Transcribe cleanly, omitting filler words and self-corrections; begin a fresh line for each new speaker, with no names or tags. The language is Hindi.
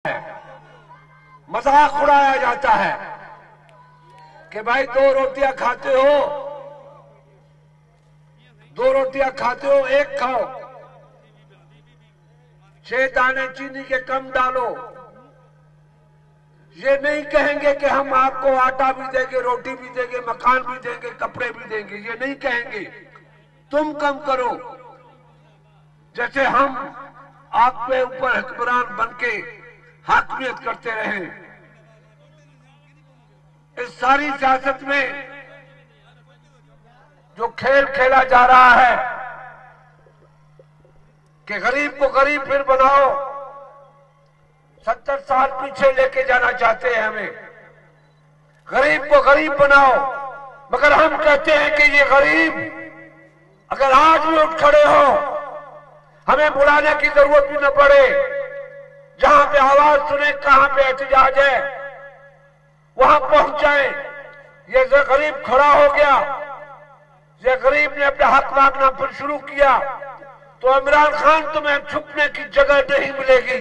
है, मजाक उड़ाया जाता है कि भाई दो रोटियां खाते हो, एक खाओ, 6 दाने चीनी के कम डालो। ये नहीं कहेंगे कि हम आपको आटा भी देंगे, रोटी भी देंगे, मकान भी देंगे, कपड़े भी देंगे, ये नहीं कहेंगे। तुम कम करो, जैसे हम आपके ऊपर हुक्मरान बनके हाकमियत करते रहे। इस सारी सियासत में जो खेल खेला जा रहा है कि गरीब को गरीब फिर बनाओ, 70 साल पीछे लेके जाना चाहते हैं हमें। गरीब को गरीब बनाओ, मगर हम कहते हैं कि ये गरीब अगर आज भी उठ खड़े हो, हमें बुलाने की जरूरत भी न पड़े, जहां पे आवाज सुने, कहां पे एहतजाज है, वहां पहुंच जाए। ये गरीब खड़ा हो गया, ये गरीब ने अपना हक मांगना फिर शुरू किया, तो इमरान खान तुम्हें छुपने की जगह नहीं मिलेगी।